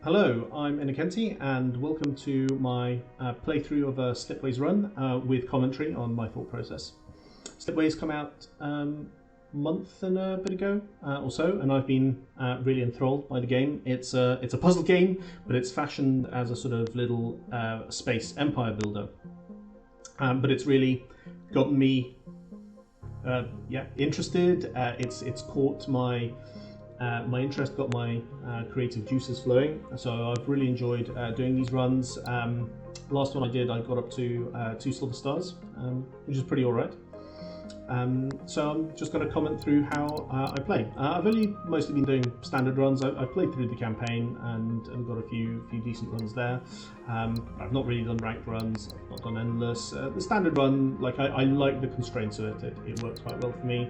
Hello, I'm Inokenti, and welcome to my playthrough of a Slipways run with commentary on my thought process. Slipways come out a month and a bit ago or so, and I've been really enthralled by the game. It's a puzzle game, but it's fashioned as a sort of little space empire builder. But it's really gotten me interested. It's caught my interest, got my creative juices flowing, so I've really enjoyed doing these runs. Last one I did, I got up to 2 silver stars, which is pretty alright. So I'm just going to comment through how I play. I've only mostly been doing standard runs. I've played through the campaign and got a few decent runs there. I've not really done ranked runs, I've not done endless. The standard run, like I like the constraints of it. It works quite well for me.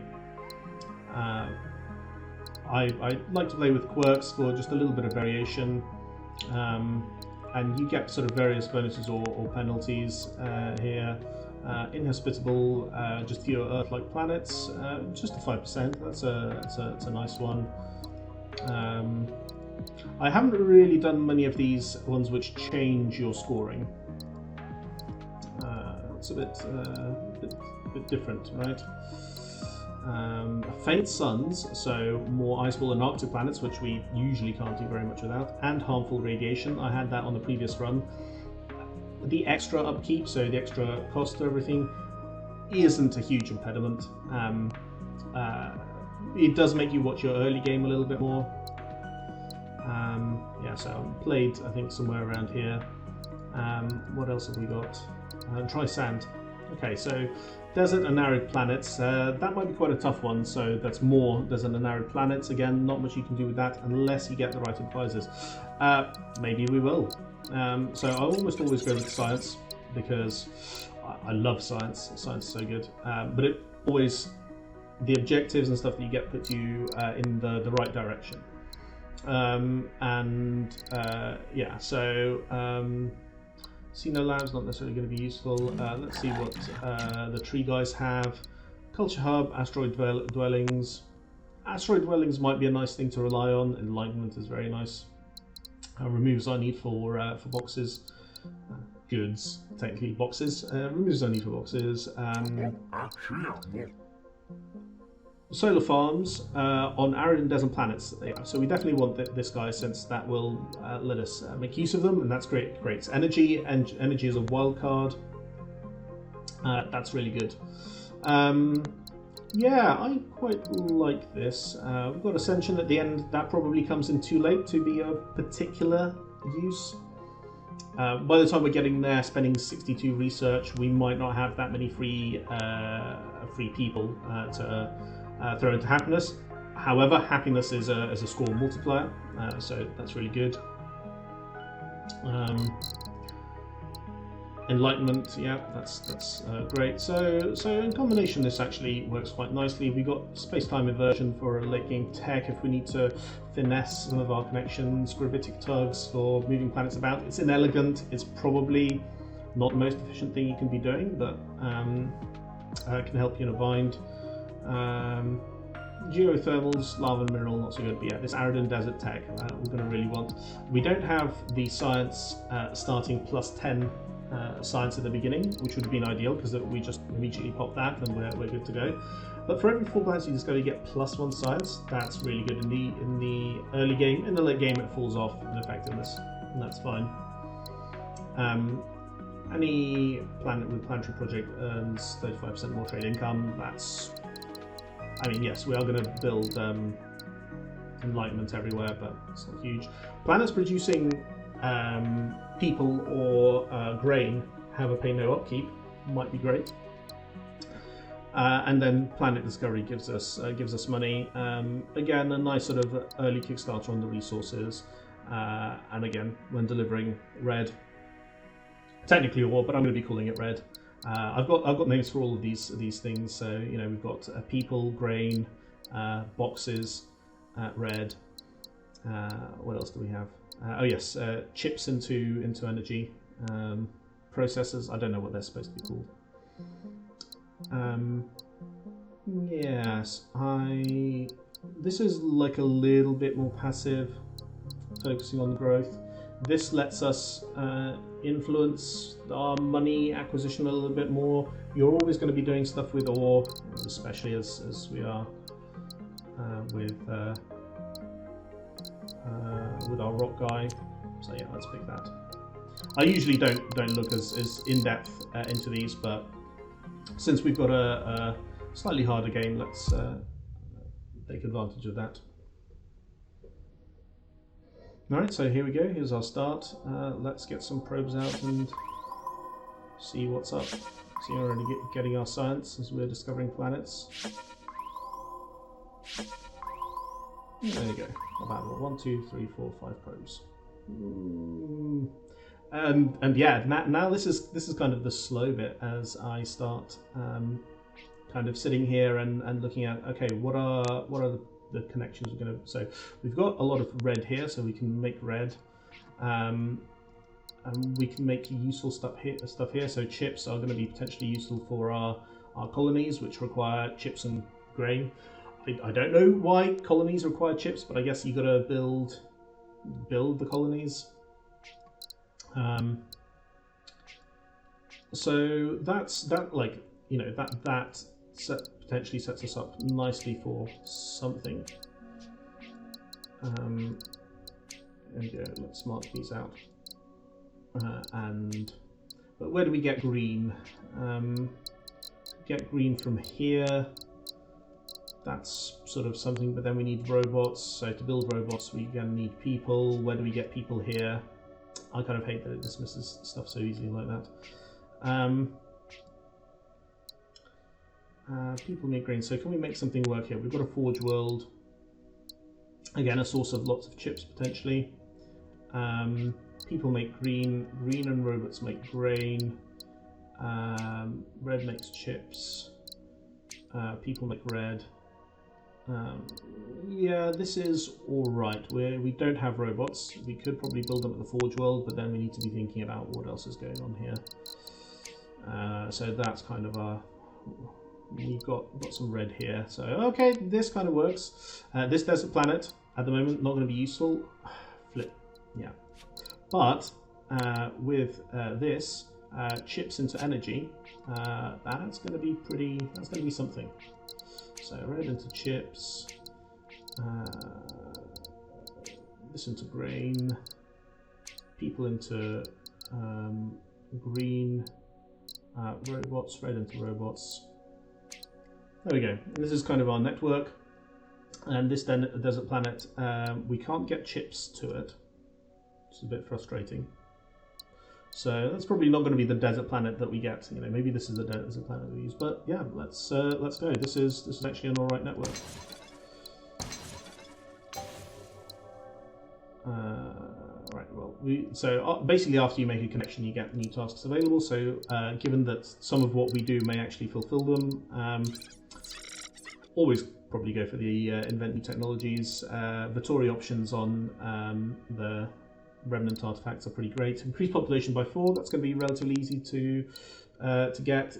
I like to play with quirks for just a little bit of variation, and you get sort of various bonuses or penalties here. Inhospitable, just fewer Earth-like planets, just a 5%. That's a nice one. I haven't really done many of these ones which change your scoring. It's a bit different, right? Faint suns, so more iceball and Arctic planets, which we usually can't do very much without, and harmful radiation. I had that on the previous run. The extra upkeep, so the extra cost to everything, isn't a huge impediment. It does make you watch your early game a little bit more. So I played, I think, somewhere around here. What else have we got? Try sand. Okay, so desert and arid planets. That might be quite a tough one, so that's more desert and arid planets. Again, not much you can do with that unless you get the right advisors. Maybe we will. So I almost always go with science because I love science. Science is so good. But it always, the objectives and stuff that you get put you in the right direction. Xeno labs not necessarily going to be useful. Let's see what the tree guys have. Culture hub, asteroid dwellings. Asteroid dwellings might be a nice thing to rely on. Enlightenment is very nice. Removes our need for boxes. Goods, technically boxes. Removes our need for boxes. Solar farms on arid and desert planets. Yeah, so we definitely want this guy, since that will let us make use of them, and that's great. Great energy, and energy is a wild card. That's really good. Yeah, I quite like this. We've got Ascension at the end. That probably comes in too late to be of particular use. By the time we're getting there, spending 62 research, we might not have that many free people to throw into happiness. However, happiness is a score multiplier, so that's really good. Enlightenment, yeah, that's great. So in combination, this actually works quite nicely. We've got space-time inversion for late game tech if we need to finesse some of our connections. Gravitic tugs for moving planets about. It's inelegant. It's probably not the most efficient thing you can be doing, but can help you in a bind. Geothermals, lava and mineral, not so good, but yeah, this arid and desert tech we're going to really want. We don't have the science starting plus 10 science at the beginning, which would have been ideal because we just immediately pop that and we're good to go. But for every 4 planets you discover, you get +1 science. That's really good in the early game. In the late game, it falls off in effectiveness, and that's fine. Any planet with planetary project earns 35% more trade income. That's, I mean, yes, we are going to build enlightenment everywhere, but it's not huge. Planets producing people or grain have a pay no upkeep, might be great. And then planet discovery gives us money. Again, a nice sort of early Kickstarter on the resources. And again, when delivering red, technically ore, but I'm going to be calling it red. I've got names for all of these things. So we've got people, grain, boxes, red. What else do we have? Oh yes, chips into energy, processors. I don't know what they're supposed to be called. Yes, this is like a little bit more passive. focusing on the growth. This lets us influence our money acquisition a little bit more. You're always going to be doing stuff with ore, especially as we are with our rock guy. So yeah, let's pick that. I usually don't look as in depth into these, but since we've got a slightly harder game, let's take advantage of that. Alright, so here we go, here's our start. Let's get some probes out and see what's up. See, we're already getting our science as we're discovering planets. There we go, about 1, 2, 3, 4, 5 probes. And yeah, now this is kind of the slow bit as I start kind of sitting here and looking at, okay, what are the connections we're going to. So we've got a lot of red here, so we can make red, and we can make useful stuff here. So chips are going to be potentially useful for our colonies, which require chips and grain. I don't know why colonies require chips, but I guess you got to build the colonies. So that, like, you know, that potentially sets us up nicely for something. There we go. Let's mark these out. But where do we get green? Get green from here. That's sort of something, but then we need robots. So to build robots, we're going to need people. Where do we get people here? I kind of hate that it dismisses stuff so easily like that. People need green. So can we make something work here? We've got a forge world. Again, a source of lots of chips potentially. People make green. Green and robots make grain. Red makes chips. People make red. Yeah, this is alright. We don't have robots. We could probably build them at the Forge World, but then we need to be thinking about what else is going on here. So that's kind of our... We've got some red here. So, okay, this kind of works. This desert planet, at the moment, not going to be useful. Flip, yeah. But with this, chips into energy, that's going to be that's going to be something. So red into chips, this into grain, people into green, robots, red into robots. There we go. This is kind of our network. And this then desert planet, we can't get chips to it. It's a bit frustrating. So that's probably not going to be the desert planet that we get. You know, maybe this is the desert planet we use. But yeah, let's go. This is actually an alright network. Right. Well, basically after you make a connection, you get new tasks available. So given that some of what we do may actually fulfill them, always probably go for the invent new technologies. Vittori options on the remnant artifacts are pretty great. Increase population by 4. That's going to be relatively easy to get.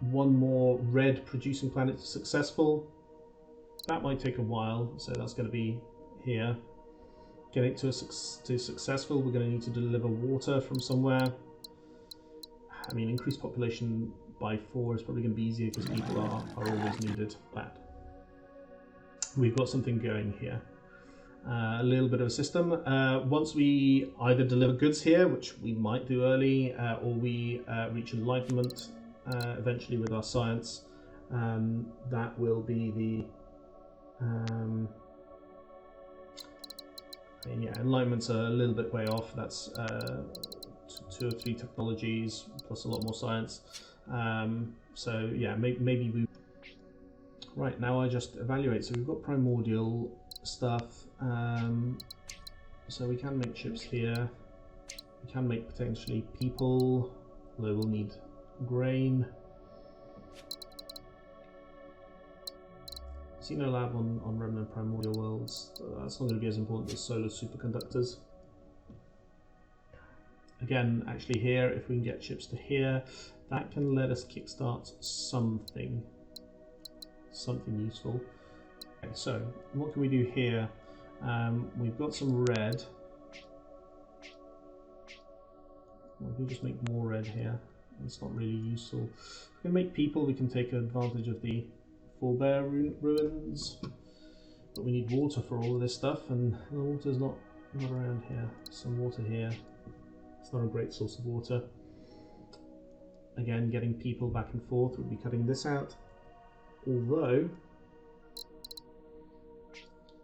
One more red producing planet successful. That might take a while, so that's going to be here. Get it to successful. We're going to need to deliver water from somewhere. I mean, increased population by 4 is probably going to be easier because people are always needed. But we've got something going here. A little bit of a system. Once we either deliver goods here, which we might do early, or we reach enlightenment eventually with our science, that will be the... yeah, enlightenment's a little bit way off. That's 2 or 3 technologies plus a lot more science. So yeah, maybe we... Right, now I just evaluate. So we've got primordial stuff. So we can make chips here. We can make potentially people, although we'll need grain. See no lab on remnant primordial worlds. That's not going to be as important as solar superconductors. Again, actually here, if we can get chips to here, that can let us kickstart something useful. Okay, so what can we do here? We've got some red. Well, we can just make more red here. It's not really useful. We can make people. We can take advantage of the forebear ruins, but we need water for all of this stuff, and the water's not around here. Some water here. It's not a great source of water. Again, getting people back and forth would be cutting this out. Although,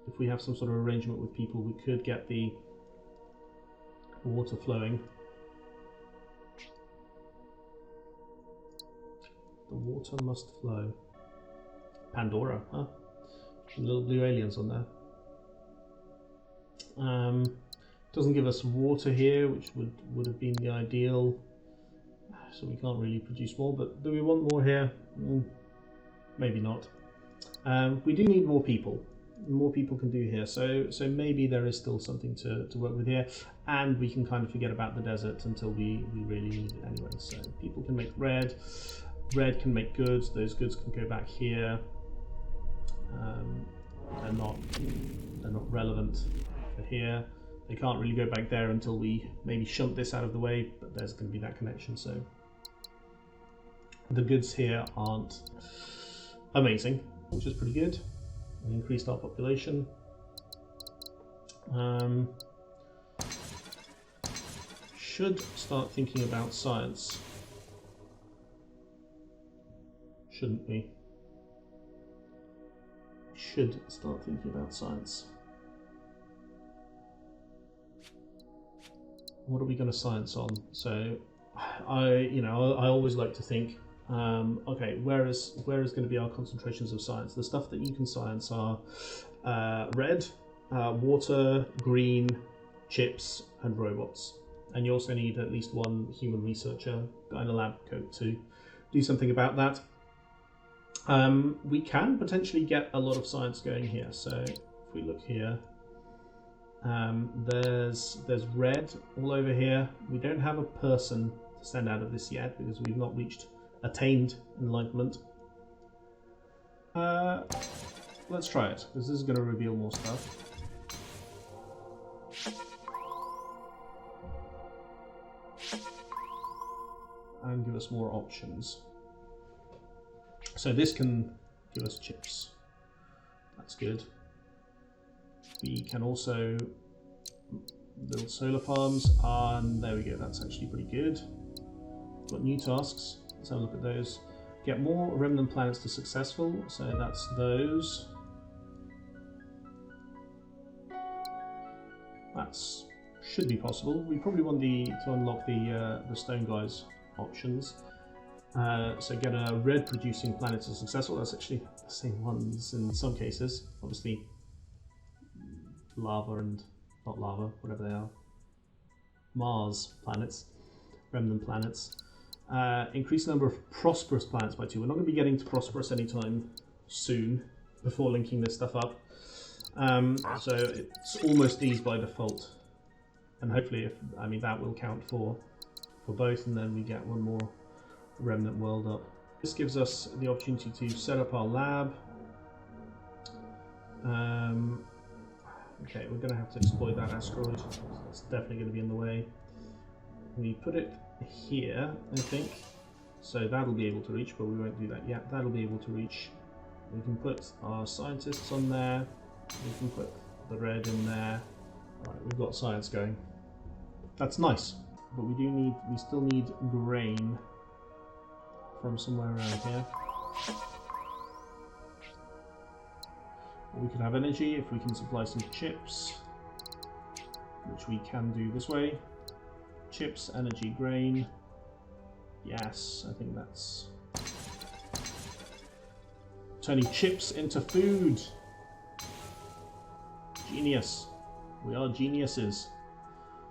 if we have some sort of arrangement with people, we could get the water flowing. The water must flow. Pandora, huh? Little blue aliens on there. Doesn't give us water here, which would have been the ideal. So we can't really produce more, but do we want more here? Maybe not. We do need more people. More people can do here, so maybe there is still something to work with here, and we can kind of forget about the desert until we really need it anyway. So people can make red can make goods, those goods can go back here. They're not relevant for here. They can't really go back there until we maybe shunt this out of the way, but there's going to be that connection. So the goods here aren't amazing, which is pretty good. We increased our population. Should start thinking about science, shouldn't we? Should start thinking about science. What are we going to science on? So, I always like to think, okay, where is going to be our concentrations of science? The stuff that you can science are red, water, green, chips, and robots. And you also need at least one human researcher in a lab coat to do something about that. We can potentially get a lot of science going here. So if we look here, there's red all over here. We don't have a person to send out of this yet because we've not attained enlightenment. Let's try it, because this is going to reveal more stuff. And give us more options. So this can give us chips. That's good. We can also build solar farms, and there we go, that's actually pretty good. Got new tasks, let's have a look at those. Get more remnant planets to successful, so that's those. That should be possible. We probably want to unlock the stone guys options. So get a red producing planet to successful. That's actually the same ones in some cases. Obviously, lava and not lava, whatever they are. Mars planets, remnant planets. Increase the number of prosperous planets by 2. We're not going to be getting to prosperous anytime soon before linking this stuff up. So it's almost these by default, and hopefully, that will count for both, and then we get one more remnant world up. This gives us the opportunity to set up our lab. Okay, we're going to have to exploit that asteroid. It's definitely going to be in the way. We put it here, I think, so that'll be able to reach, but we won't do that yet. That'll be able to reach. We can put our scientists on there. We can put the red in there. Right, we've got science going. That's nice, but we still need grain from somewhere around here. We can have energy if we can supply some chips, which we can do this way. Chips, energy, grain. Yes, I think that's turning chips into food. Genius. We are geniuses.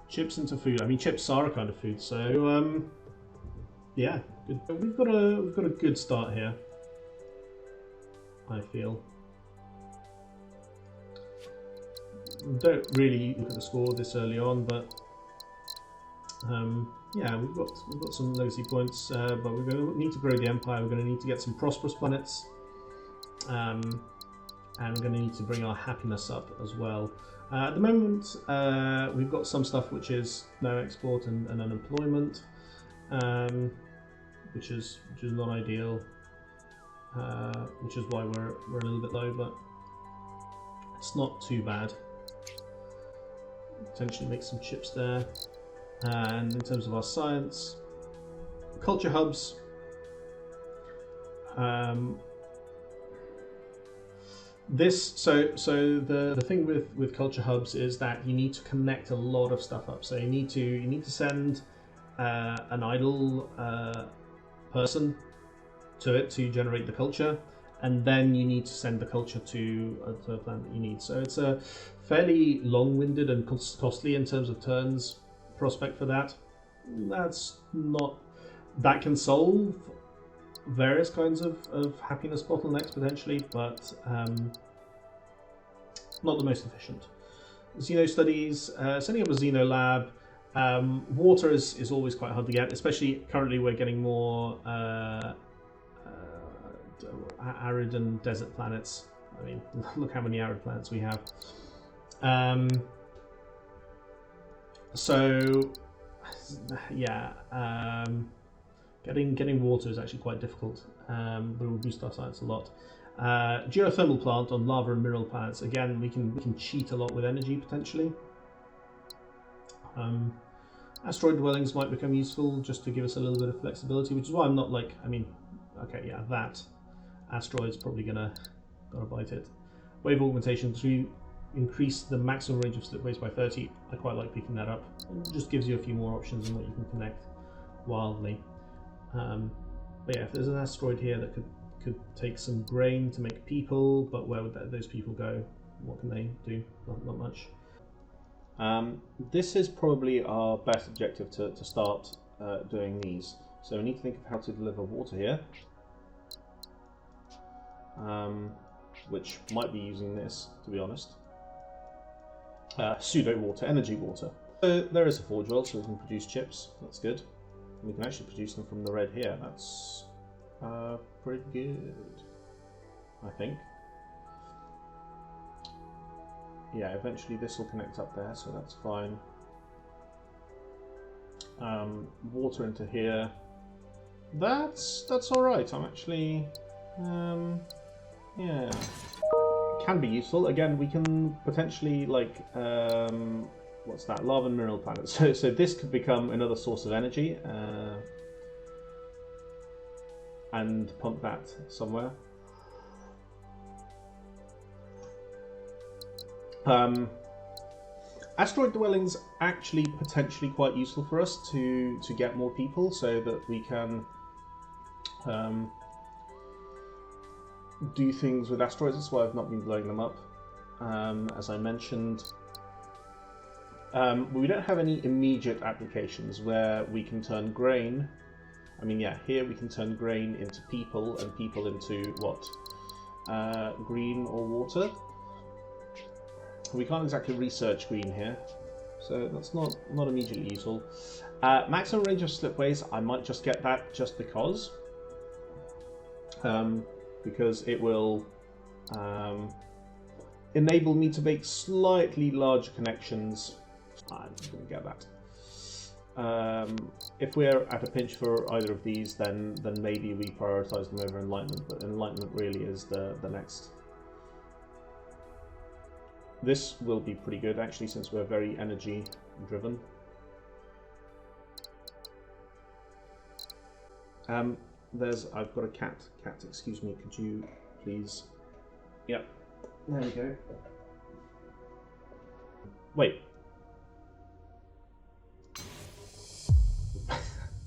Chips into food. Chips are a kind of food, so yeah, good. We've got a good start here, I feel. Don't really look at the score this early on, but yeah, we've got some legacy points, but we're going to need to grow the empire. We're going to need to get some prosperous planets, and we're going to need to bring our happiness up as well. At the moment, we've got some stuff which is no export and unemployment, which is not ideal, which is why we're a little bit low, but it's not too bad. Potentially make some chips there. And in terms of our science, culture hubs. The thing with culture hubs is that you need to connect a lot of stuff up. So you need to send an idle person to it to generate the culture, and then you need to send the culture to a planet that you need. So it's a fairly long-winded and costly in terms of turns prospect for that. That can solve various kinds of happiness bottlenecks potentially, but not the most efficient. Xeno studies, setting up a Xeno lab. Water is always quite hard to get, especially currently we're getting more arid and desert planets. I mean, look how many arid planets we have. Getting water is actually quite difficult, but it will boost our science a lot. Geothermal plant on lava and mineral planets. Again, we can cheat a lot with energy potentially. Asteroid dwellings might become useful just to give us a little bit of flexibility, which is why I'm not like, I mean, okay, yeah, that asteroid's probably gotta bite it. Wave augmentation to increase the maximum range of slipways by 30. I quite like picking that up. It just gives you a few more options on what you can connect wildly. But yeah, if there's an asteroid here that could take some grain to make people, but where would those people go? What can they do? Not much. This is probably our best objective to start doing these. So we need to think of how to deliver water here, which might be using this, to be honest. Pseudo water, energy water. So there is a forge world, so we can produce chips. That's good. We can actually produce them from the red here. That's pretty good, I think. Yeah, eventually this will connect up there, so that's fine. Water into here. That's all right. I'm actually, yeah, can be useful. Again, we can potentially like, what's that? Lava and mineral planet. So this could become another source of energy, and pump that somewhere. Asteroid dwellings actually potentially quite useful for us to get more people, so that we can do things with asteroids. That's why I've not been blowing them up, as I mentioned. We don't have any immediate applications where we can turn grain. I mean, yeah, here we can turn grain into people and people into what? Green or water. We can't exactly research green here, so that's not immediately useful. Maximum range of slipways, I might just get that just because it will enable me to make slightly larger connections. I'm just going to get that. If we're at a pinch for either of these, then maybe we prioritize them over enlightenment, but enlightenment really is the next. This will be pretty good actually, since we're very energy driven. I've got a cat. Cat, excuse me, could you please? Yep, there we go. Wait.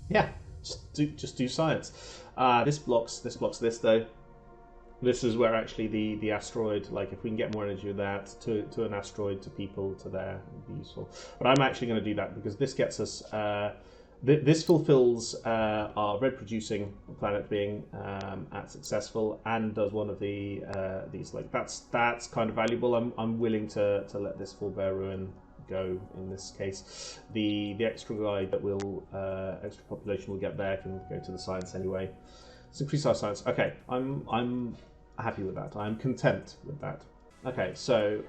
Yeah, just do science. This blocks this though. This is where actually the asteroid, like if we can get more energy with that to an asteroid, to people, to there, would be useful. But I'm actually going to do that because this gets us, this fulfills our red producing planet being at successful, and does one of the these. Like that's kind of valuable. I'm willing to let this full bear ruin go in this case. The extra guy that will extra population will get there can go to the science anyway. Let's increase our science. Okay, I'm happy with that. I'm content with that. Okay, so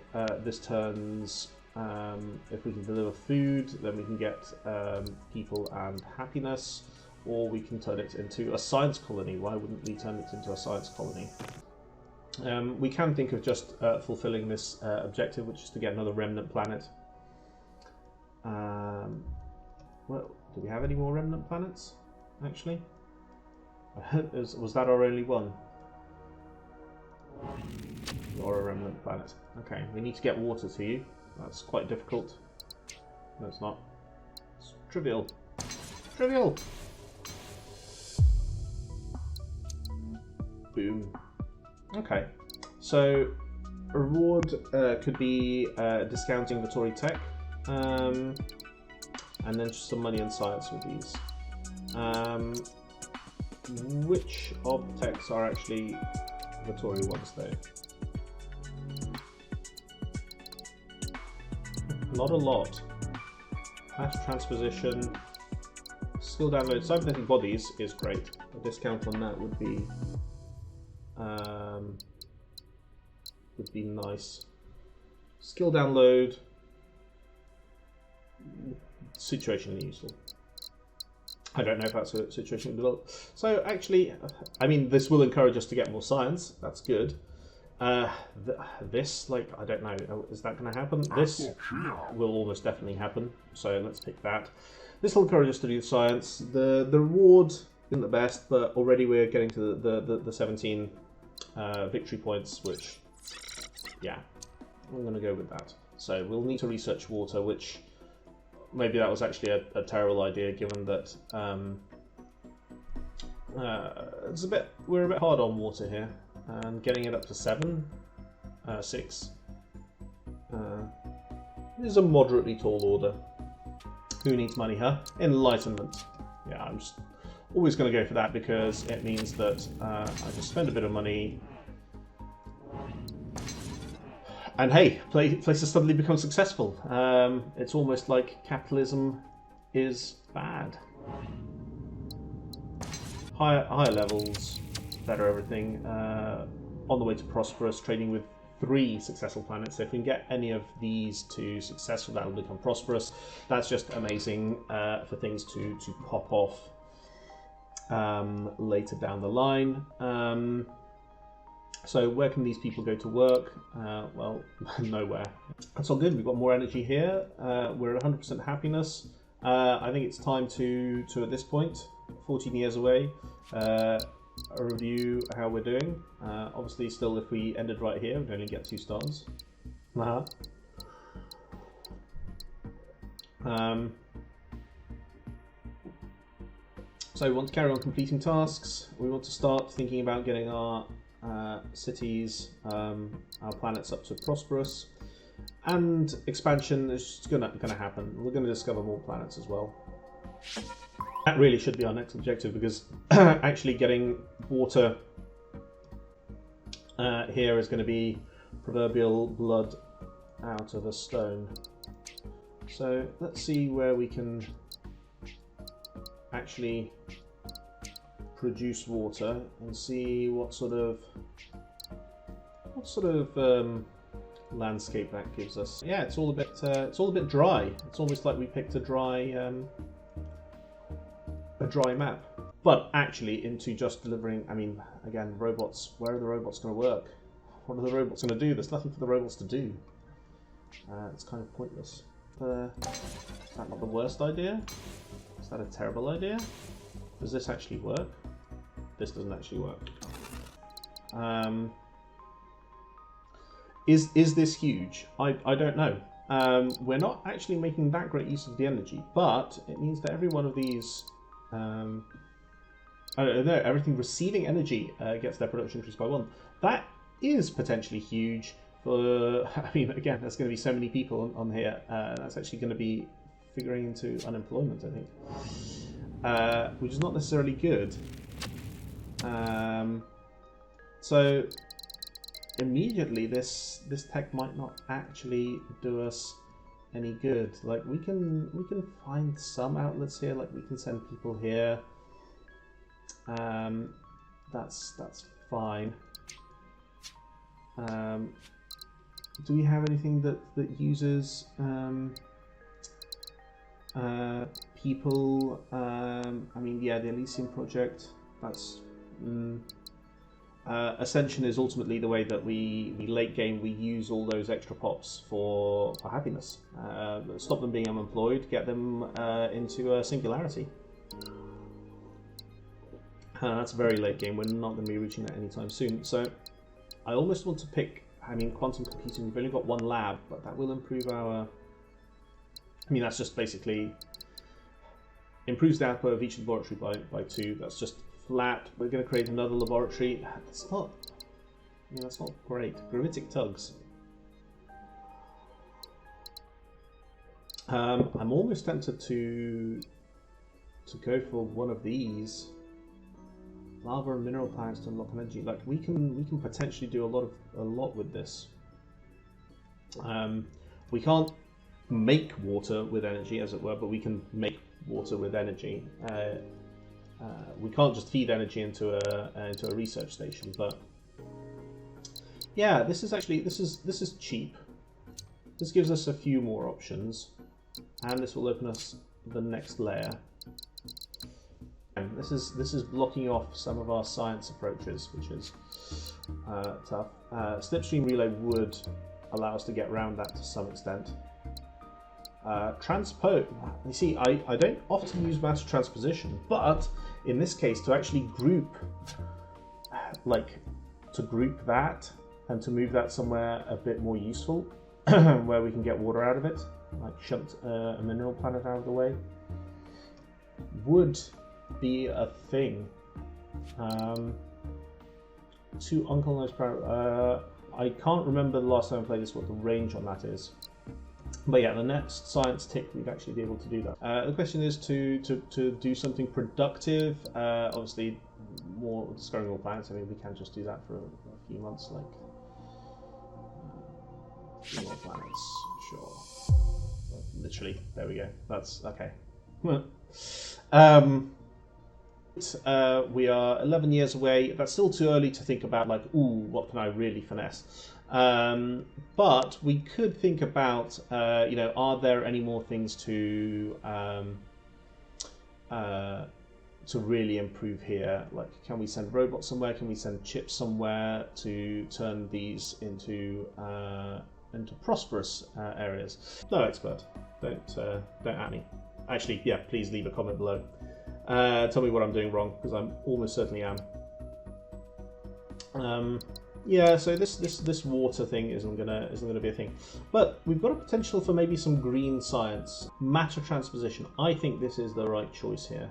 this turns, if we can deliver food, then we can get people and happiness, or we can turn it into a science colony. Why wouldn't we turn it into a science colony? We can think of just fulfilling this objective, which is to get another remnant planet. Well, do we have any more remnant planets, actually? Was that our only one? Or a remnant planet. Okay, we need to get water to you. That's quite difficult. No, it's not. It's trivial. Trivial! Boom. Okay, so a reward could be discounting the Tory tech, and then just some money and science with these. Which of the techs are actually the Tory ones, though? Not a lot. Mass transposition, skill download, cybernetic bodies is great. A discount on that would be nice. Skill download, situationally useful. I don't know if that's a situation develop. So actually, I mean, this will encourage us to get more science. That's good. This, like, I don't know. Is that going to happen? This will almost definitely happen. So let's pick that. This will encourage us to do science. The reward isn't the best, but already we're getting to the 17 victory points, which, yeah, I'm going to go with that. So we'll need to research water, which maybe that was actually a terrible idea, given that we're a bit hard on water here, and getting it up to 6 is a moderately tall order. Who needs money, huh? Enlightenment. Yeah, I'm just always going to go for that because it means that I just spend a bit of money. And hey, places suddenly become successful. It's almost like capitalism is bad. Higher levels, better everything. On the way to prosperous, trading with 3 successful planets. So if we can get any of these to successful, that'll become prosperous. That's just amazing for things to pop off later down the line. So where can these people go to work? Well, nowhere. That's all good. We've got more energy here. We're at 100% happiness. I think it's time to at this point, 14 years away, review how we're doing. Obviously, still, if we ended right here, we'd only get 2 stars. So we want to carry on completing tasks. We want to start thinking about getting our cities, our planets up to prosperous, and expansion is going to happen. We're going to discover more planets as well. That really should be our next objective, because actually getting water here is going to be proverbial blood out of a stone. So let's see where we can actually produce water and see what sort of landscape that gives us. Yeah, it's all a bit dry. It's almost like we picked a dry map. But actually, into just delivering, I mean, again, robots. Where are the robots going to work? What are the robots going to do? There's nothing for the robots to do. It's kind of pointless. Is that not the worst idea? Is that a terrible idea? Does this actually work? This doesn't actually work. Is this huge? I don't know. We're not actually making that great use of the energy, but it means that every one of these, I don't know, everything receiving energy gets their production increased by 1. That is potentially huge. For, I mean, again, there's going to be so many people on here. That's actually going to be figuring into unemployment, I think, which is not necessarily good. So immediately, this tech might not actually do us any good. Like we can find some outlets here. Like we can send people here. That's fine. Do we have anything that uses people? I mean, yeah, the Elysium project. That's Ascension is ultimately the way that we late game we use all those extra pops for happiness. Stop them being unemployed, get them into a singularity. That's very late game. We're not going to be reaching that anytime soon. So I almost want to pick. I mean, quantum computing. We've only got one lab, but that will improve our. I mean, that's just basically improves the output of each laboratory by 2. That's just flat. We're going to create another laboratory. That's not. I mean, that's not great. Gravitic tugs. I'm almost tempted to go for one of these. Lava and mineral planets to unlock energy. Like we can potentially do a lot with this. We can't make water with energy, as it were, but we can make water with energy. We can't just feed energy into a research station, but yeah, this is cheap. This gives us a few more options, and this will open us the next layer. And this is blocking off some of our science approaches, which is tough. Slipstream relay would allow us to get around that to some extent. Transpose. You see, I don't often use matter transposition, but in this case, to actually group that and to move that somewhere a bit more useful, where we can get water out of it, like shunt a mineral planet out of the way, would be a thing. To uncolonized planet. I can't remember the last time I played this, what the range on that is. But yeah, the next science tick, we'd actually be able to do that. The question is to do something productive. Obviously, more discovering more planets. I mean, we can just do that for a few months, like a few more planets, sure. Literally, there we go. That's okay. We are 11 years away. That's still too early to think about, like, ooh, what can I really finesse? But we could think about, you know, are there any more things to really improve here? Like, can we send robots somewhere? Can we send chips somewhere to turn these into prosperous areas? No expert. Don't at me. Actually, yeah, please leave a comment below. Tell me what I'm doing wrong, because I'm almost certainly am. Yeah, so this water thing isn't gonna be a thing, but we've got a potential for maybe some green science, matter transposition. I think this is the right choice here.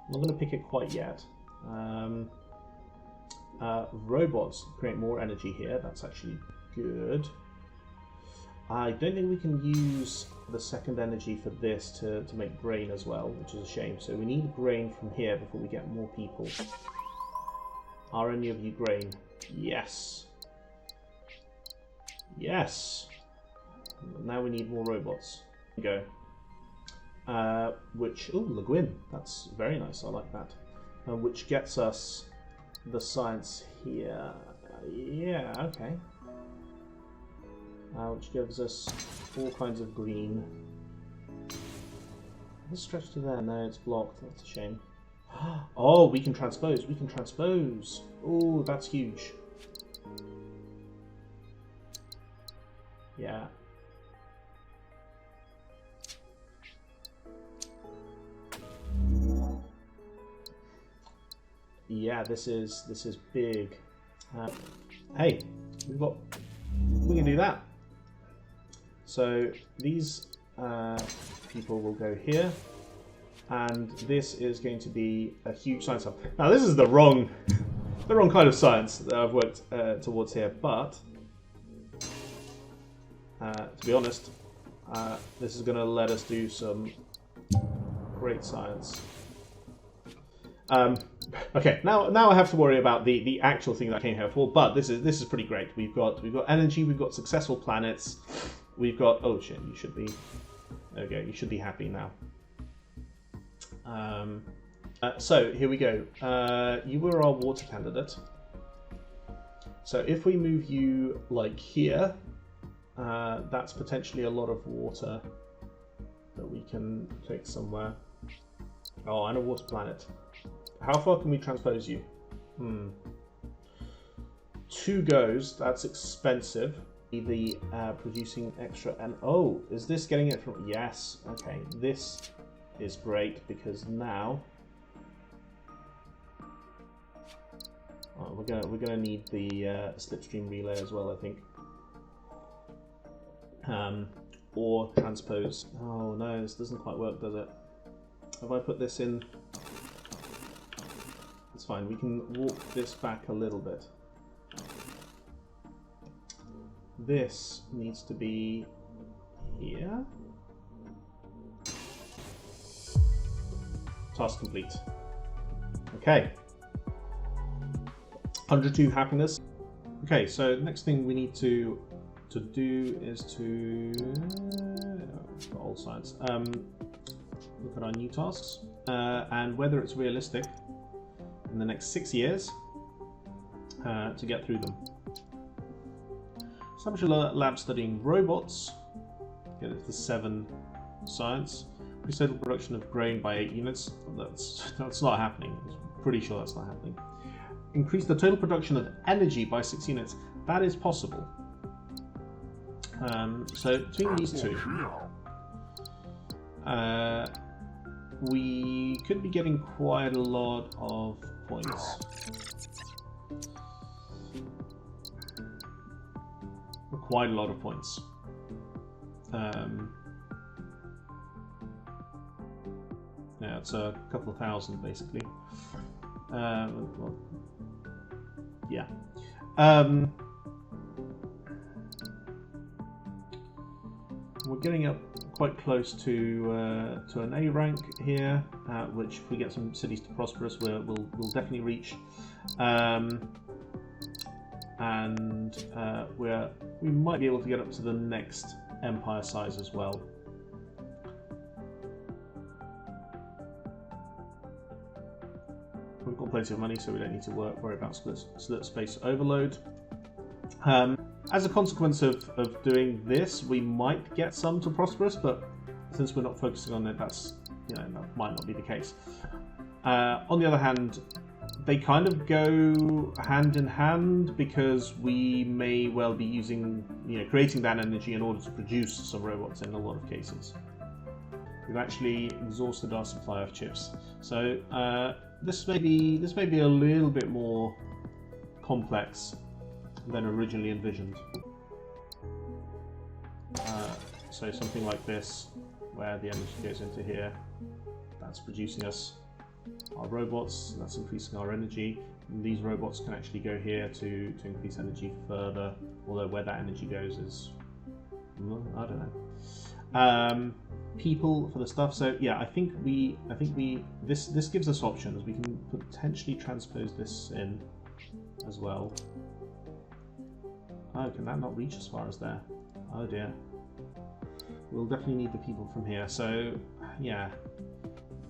I'm not gonna pick it quite yet. Robots create more energy here. That's actually good. I don't think we can use the second energy for this to make grain as well, which is a shame. So we need grain from here before we get more people. Are any of you grain? Yes. Yes. Now we need more robots. Go. Which, oh, Le Guin. That's very nice. I like that. Which gets us the science here. Yeah, okay. Which gives us all kinds of green. Let's stretch to there. No, it's blocked. That's a shame. Oh, we can transpose. We can transpose. Oh, that's huge. Yeah. Yeah, this is big. Hey, we can do that. So these people will go here, and this is going to be a huge science hub. Now this is the wrong kind of science that I've worked towards here, but to be honest, this is going to let us do some great science. Okay, now I have to worry about the actual thing that I came here for, but this is pretty great. We've got energy, we've got successful planets, we've got, oh shit, you should be, there we go, you should be happy now. So here we go. You were our water candidate. So if we move you like here, that's potentially a lot of water that we can take somewhere. Oh, and a water planet. How far can we transpose you? 2 goes, that's expensive. The producing extra, and oh, is this getting it from? Yes. Okay, this is great because now we're gonna need the slipstream relay as well, I think. Or transpose. Oh no, this doesn't quite work, does it? Have I put this in? It's fine. We can walk this back a little bit. This needs to be here. Task complete. Okay. 102 happiness. Okay, so the next thing we need to do is to old science. Look at our new tasks and whether it's realistic in the next 6 years to get through them. Establish a lab studying robots. Get it to 7 science. Increase total production of grain by 8 units. That's not happening. I'm pretty sure that's not happening. Increase the total production of energy by 6 units. That is possible. So between these two, we could be getting quite a lot of points. Quite a lot of points. Yeah, it's a couple of thousand basically. Well, yeah. We're getting up quite close to an A rank here, which if we get some cities to prosperous, we'll definitely reach. And we might be able to get up to the next empire size as well. We've got plenty of money, so we don't need to worry about split space overload. As a consequence of doing this, we might get some to prosperous, but since we're not focusing on it, that's, you know, that might not be the case. On the other hand, they kind of go hand in hand because we may well be using, creating that energy in order to produce some robots in a lot of cases. We've actually exhausted our supply of chips, so this may be a little bit more complex than originally envisioned. So something like this, where the energy goes into here, that's producing us our robots, that's increasing our energy. And these robots can actually go here to increase energy further, although where that energy goes is, I don't know. People for the stuff. So yeah, I think this gives us options. We can potentially transpose this in as well. Oh, can that not reach as far as there? Oh dear. We'll definitely need the people from here. So yeah,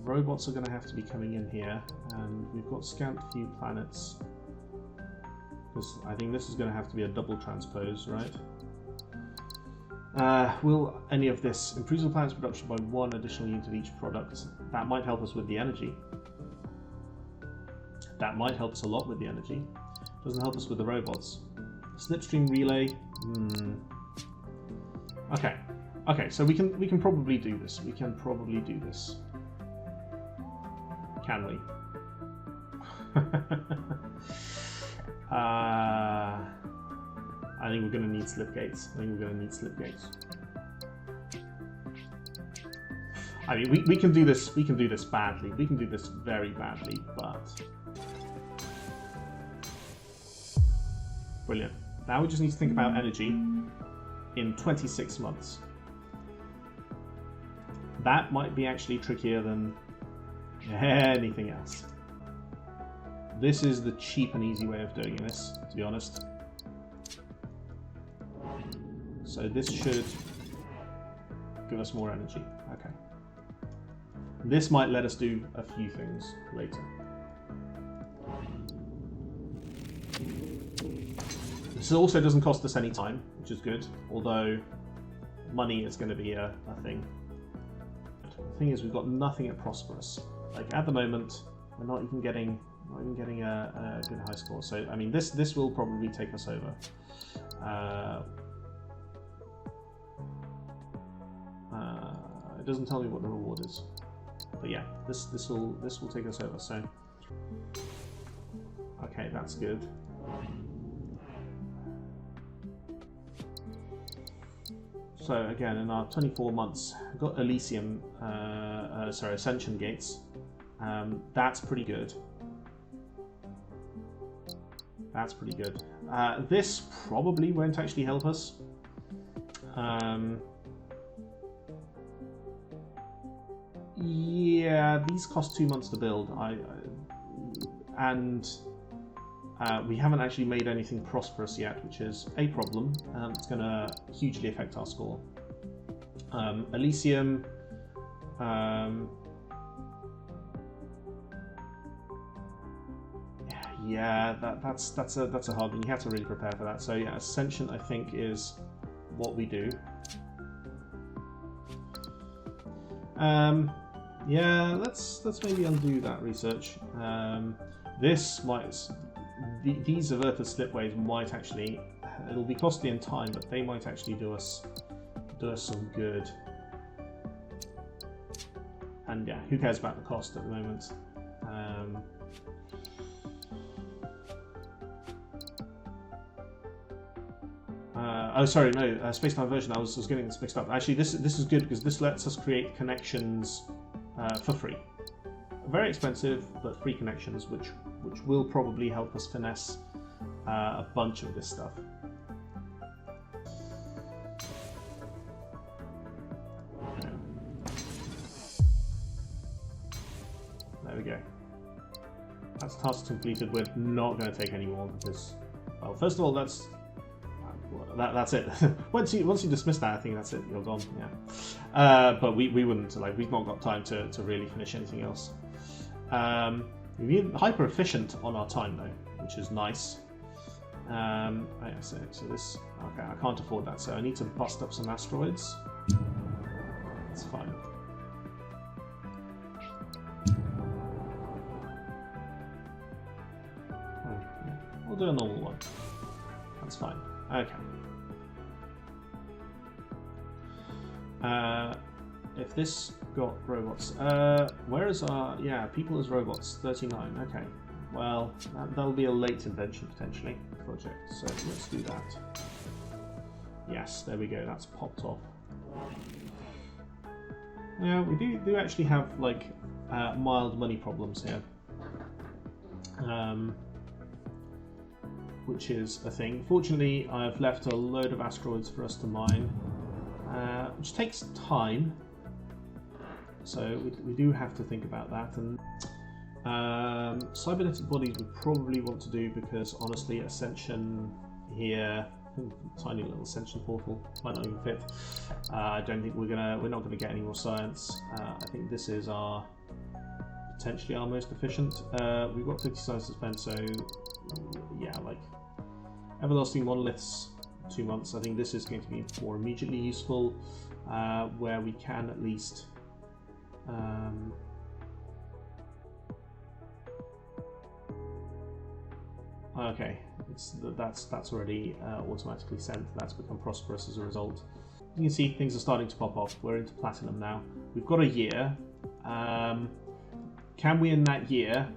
robots are going to have to be coming in here, and we've got scant few planets. Because I think this is going to have to be a double transpose, right? Will any of this increase the planet's production by 1 additional unit of each product? That might help us with the energy. That might help us a lot with the energy. Doesn't help us with the robots. Slipstream relay. Okay, so we can probably do this. We can probably do this. Can we? I think we're going to need slip gates. I mean, we can do this. We can do this badly. We can do this very badly, but brilliant. Now we just need to think about energy in 26 months. That might be actually trickier than anything else. This is the cheap and easy way of doing this, to be honest. So this should give us more energy. Okay. This might let us do a few things later. This also doesn't cost us any time, which is good, although money is going to be a thing. The thing is, we've got nothing at Prosperous. Like at the moment, we're not even getting a good high score. So I mean, this will probably take us over. It doesn't tell me what the reward is, but yeah, this will take us over. So okay, that's good. So again, in our 24 months, we've got Elysium, Ascension gates. That's pretty good. That's pretty good. This probably won't actually help us. Yeah, these cost 2 months to build. We haven't actually made anything prosperous yet, which is a problem. It's going to hugely affect our score. Elysium. Yeah, that's a hard one. You have to really prepare for that. So yeah, Ascension I think is what we do. Yeah, let's maybe undo that research. This might. These averted slipways might actually, it'll be costly in time, but they might actually do us some good. And yeah, who cares about the cost at the moment? Oh, sorry, no, space-time version. I was getting this mixed up. Actually, this is good because this lets us create connections for free. Very expensive, but free connections, which will probably help us finesse a bunch of this stuff. There we go. That's task completed. We're not going to take any more because, well, first of all, that's it. once you dismiss that, I think that's it. You're gone. Yeah. But we wouldn't, like, we've not got time to really finish anything else. We're hyper efficient on our time though, which is nice. So this, okay, I can't afford that, so I need to bust up some asteroids. That's fine. Yeah. We'll do a normal one. That's fine. Okay. If this got robots, where is our, yeah, people as robots, 39, okay. Well, that'll be a late invention potentially, project, so let's do that. Yes, there we go, that's popped off. Yeah, we do actually have, like, mild money problems here. Which is a thing. Fortunately, I've left a load of asteroids for us to mine, which takes time. So we do have to think about that. And cybernetic bodies we probably want to do because honestly, Ascension here, tiny little Ascension portal might not even fit. I don't think we're not gonna get any more science. I think this is potentially our most efficient. We've got 50 science to spend, so yeah, like everlasting monoliths, 2 months. I think this is going to be more immediately useful, where we can at least. Okay, that's already automatically sent. That's become prosperous as a result. You can see things are starting to pop off. We're into platinum now. We've got a year. Can we in that year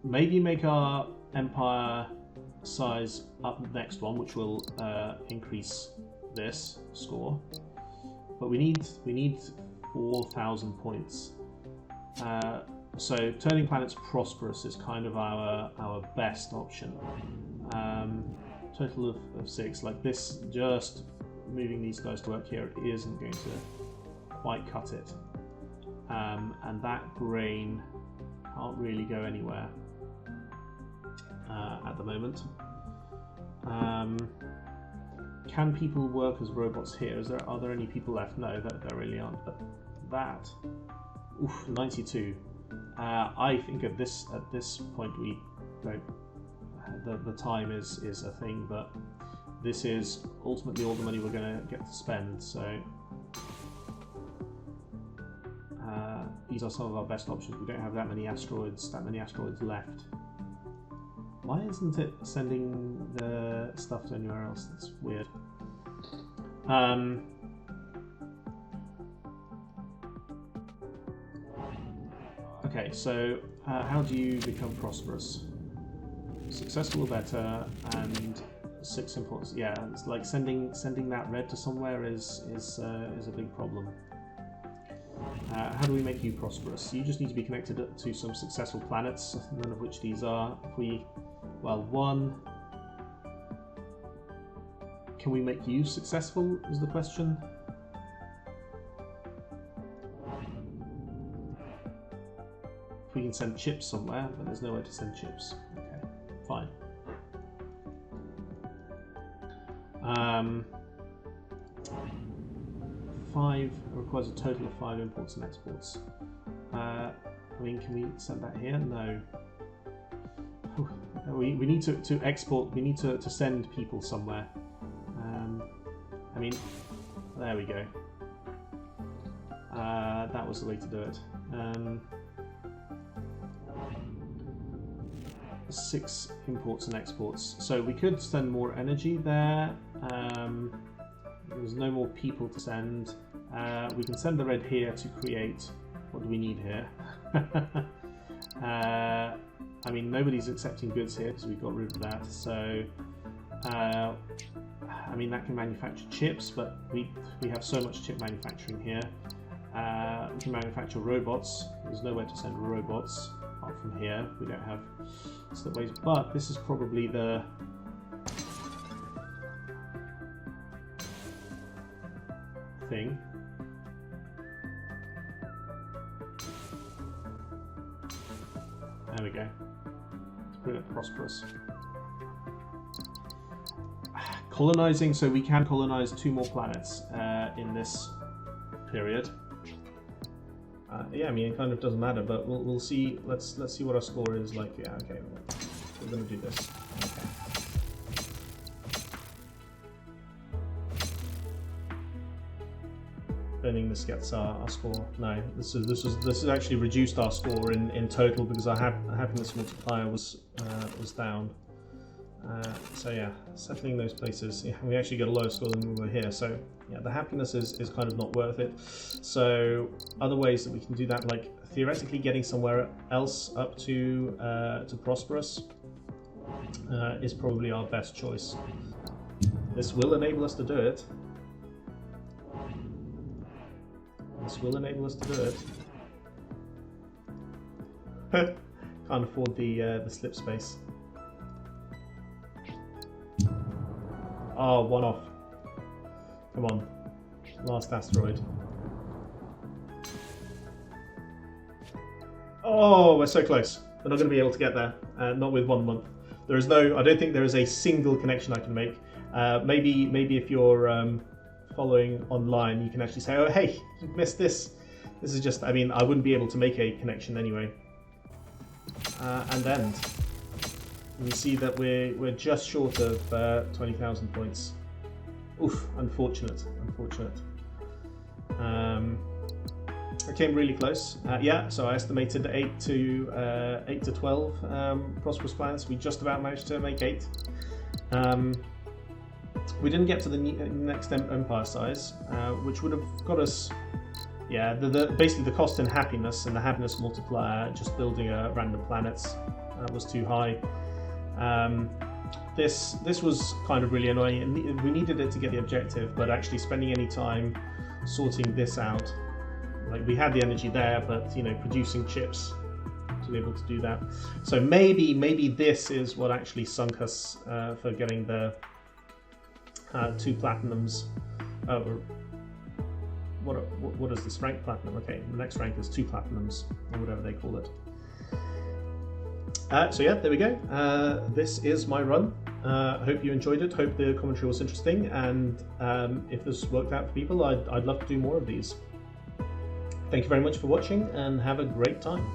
maybe make our empire size up the next one, which will increase this score? But we need 4,000 points. So turning planets prosperous is kind of our best option. Total of 6. Like this, just moving these guys to work here isn't going to quite cut it. And that grain can't really go anywhere at the moment. Can people work as robots here? Are there any people left? No, there really aren't. But that, oof, 92. I think at this point we don't the time is a thing, but this is ultimately all the money we're going to get to spend. So these are some of our best options. We don't have that many asteroids left. Why isn't it sending the stuff to anywhere else? That's weird. Okay, so how do you become prosperous? Successful or better, and 6 imports. Yeah, it's like sending that red to somewhere is a big problem. How do we make you prosperous? You just need to be connected to some successful planets, none of which these are. If we, well, one. Can we make you successful is the question. If we can send chips somewhere, but there's nowhere to send chips. Okay, fine. 5 requires a total of 5 imports and exports. I mean, can we send that here? No. We need to export. We need to send people somewhere. I mean, there we go. That was the way to do it. 6 imports and exports. So we could send more energy there. There's no more people to send. We can send the red here to create. What do we need here? I mean, nobody's accepting goods here because we got rid of that. So, I mean, that can manufacture chips, but we have so much chip manufacturing here. We can manufacture robots. There's nowhere to send robots apart from here. We don't have slipways, but this is probably the thing. There we go. Let's put it prosperous. Colonizing, so we can colonize 2 more planets in this period. Yeah, I mean, it kind of doesn't matter, but we'll see. Let's see what our score is like. Yeah, okay, we're going to do this. Okay. Burning this gets our score. No, this has actually reduced our score in total because our happiness multiplier was down. So yeah, settling those places, yeah, we actually got a lower score than we were here. So yeah, the happiness is kind of not worth it. So other ways that we can do that, like theoretically getting somewhere else up to prosperous, is probably our best choice. This will enable us to do it. This will enable us to do it. Can't afford the slip space. Oh, 1 off. Come on. Last asteroid. Oh, we're so close. We're not going to be able to get there. Not with 1 month. There is no. I don't think there is a single connection I can make. Maybe if you're following online, you can actually say, "Oh, hey, you missed this." This is just. I mean, I wouldn't be able to make a connection anyway. And end. And you see that we're just short of 20,000 points. Oof, unfortunate. I came really close. Yeah, so I estimated 8 to 12 prosperous planets. We just about managed to make 8. We didn't get to the next empire size, which would have got us. Yeah, basically the cost in happiness and the happiness multiplier, just building random planets, was too high. This was kind of really annoying, and we needed it to get the objective, but actually spending any time sorting this out, like we had the energy there, but you know, producing chips to be able to do that. So maybe this is what actually sunk us for getting the 2 platinums. What is this rank? Platinum. Okay, the next rank is 2 platinums, or whatever they call it. So yeah, there we go. This is my run. I hope you enjoyed it. Hope the commentary was interesting, and if this worked out for people, I'd love to do more of these. Thank you very much for watching, and have a great time.